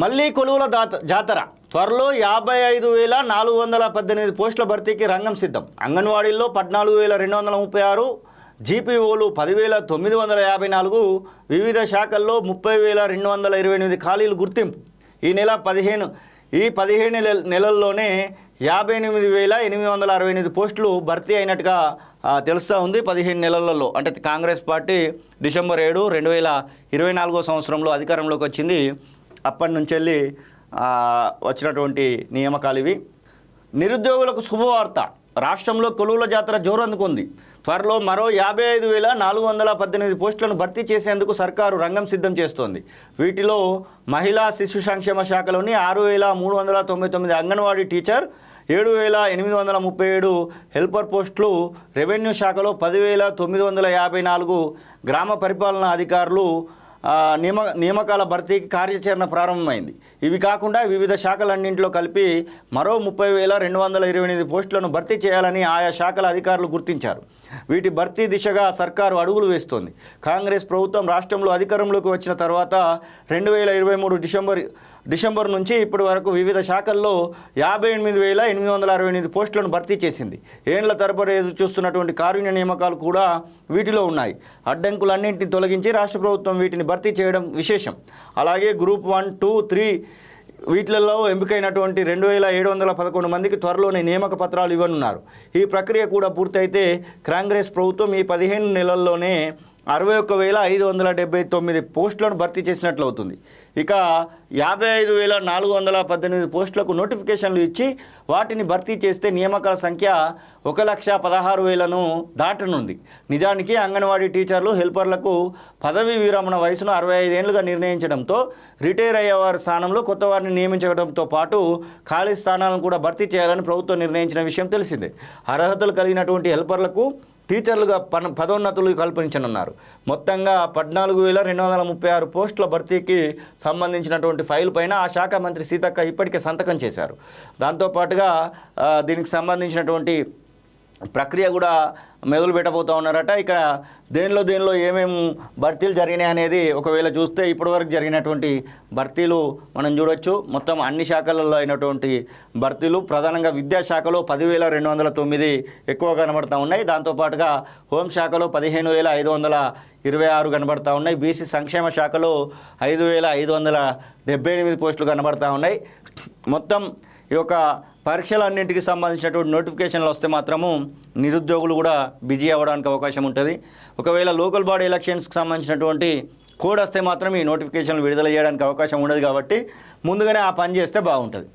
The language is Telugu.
మళ్ళీ కొలువుల జాతర త్వరలో 55,418 పోస్టుల భర్తీకి రంగం సిద్ధం. అంగన్వాడీల్లో 14,236, జీపీఓలు 10,954, వివిధ శాఖల్లో 30,228 ఖాళీలు గుర్తింపు. ఈ 15 నెలల్లోనే 58,868 పోస్టులు భర్తీ అయినట్టుగా తెలుస్తూ ఉంది. 15 నెలలలో అంటే కాంగ్రెస్ పార్టీ డిసెంబర్ 7, 2024 సంవత్సరంలో అధికారంలోకి వచ్చింది. అప్పటి నుంచి వెళ్ళి వచ్చినటువంటి నియామకాలు ఇవి. నిరుద్యోగులకు శుభవార్త. రాష్ట్రంలో కొలువుల జాతర జోరందుకుంది. త్వరలో మరో 55,418 పోస్టులను భర్తీ చేసేందుకు సర్కారు రంగం సిద్ధం చేస్తోంది. వీటిలో మహిళా శిశు సంక్షేమ శాఖలోని 6,399 అంగన్వాడీ టీచర్, 7,837 హెల్పర్ పోస్టులు, రెవెన్యూ శాఖలో 10,954 గ్రామ పరిపాలనా అధికారులు నియామకాల భర్తీకి కార్యాచరణ ప్రారంభమైంది. ఇవి కాకుండా వివిధ శాఖలన్నింటిలో కలిపి మరో 30,228 పోస్టులను భర్తీ చేయాలని ఆయా శాఖల అధికారులు గుర్తించారు. వీటి భర్తీ దిశగా సర్కారు అడుగులు వేస్తోంది. కాంగ్రెస్ ప్రభుత్వం రాష్ట్రంలో అధికారంలోకి వచ్చిన తర్వాత 2023 డిసెంబర్ నుంచి ఇప్పటి వరకు వివిధ శాఖల్లో 58,868 పోస్టులను భర్తీ చేసింది. ఏండ్ల తరబడి ఎదురు చూస్తున్నటువంటి కారుణ్య నియామకాలు కూడా వీటిలో ఉన్నాయి. అడ్డంకులన్నింటినీ తొలగించి రాష్ట్ర ప్రభుత్వం వీటిని భర్తీ చేయడం విశేషం. అలాగే గ్రూప్ 1, 2, 3 వీటిలలో ఎంపికైనటువంటి 2,711 మందికి త్వరలోనే నియామక పత్రాలు ఇవ్వనున్నారు. ఈ ప్రక్రియ కూడా పూర్తయితే కాంగ్రెస్ ప్రభుత్వం ఈ 15 నెలల్లోనే 61,579 పోస్టులను భర్తీ చేసినట్లు అవుతుంది. ఇక 55,418 పోస్టులకు నోటిఫికేషన్లు ఇచ్చి వాటిని భర్తీ చేస్తే నియామకాల సంఖ్య 1,16,000ను దాటనుంది. నిజానికి అంగన్వాడీ టీచర్లు, హెల్పర్లకు పదవీ విరమణ వయసును 65 ఏళ్లుగా నిర్ణయించడంతో రిటైర్ అయ్యేవారి స్థానంలో కొత్త వారిని నియమించడంతో పాటు ఖాళీ స్థానాలను కూడా భర్తీ చేయాలని ప్రభుత్వం నిర్ణయించిన విషయం తెలిసిందే. అర్హతలు కలిగినటువంటి హెల్పర్లకు టీచర్లుగా పదోన్నతులు కల్పించనున్నారు. మొత్తంగా 14,236 పోస్టుల భర్తీకి సంబంధించినటువంటి ఫైల్ పైన ఆ శాఖ మంత్రి సీతక్క ఇప్పటికే సంతకం చేశారు. దాంతోపాటుగా దీనికి సంబంధించినటువంటి ప్రక్రియ కూడా మొదలు పెట్టబోతూ ఉన్నారట. ఇక్కడ దేనిలో ఏమేమి భర్తీలు జరిగినాయి అనేది ఒకవేళ చూస్తే ఇప్పటివరకు జరిగినటువంటి భర్తీలు మనం చూడొచ్చు. మొత్తం అన్ని శాఖలలో అయినటువంటి భర్తీలు ప్రధానంగా విద్యాశాఖలో 10,209 ఎక్కువ కనబడుతూ ఉన్నాయి. దాంతోపాటుగా హోంశాఖలో 15,526 కనబడుతూ ఉన్నాయి. బీసీ సంక్షేమ శాఖలో 5,578 పోస్టులు కనబడుతూ ఉన్నాయి. మొత్తం ఈ యొక్క పరీక్షలన్నింటికి సంబంధించినటువంటి నోటిఫికేషన్లు వస్తే మాత్రము నిరుద్యోగులు కూడా బిజీ అవ్వడానికి అవకాశం ఉంటుంది. ఒకవేళ లోకల్ బాడీ ఎలక్షన్స్కి సంబంధించినటువంటి కోడ్ వస్తే మాత్రం ఈ నోటిఫికేషన్లు విడుదల చేయడానికి అవకాశం ఉండదు. కాబట్టి ముందుగానే ఆ పని చేస్తే బాగుంటుంది.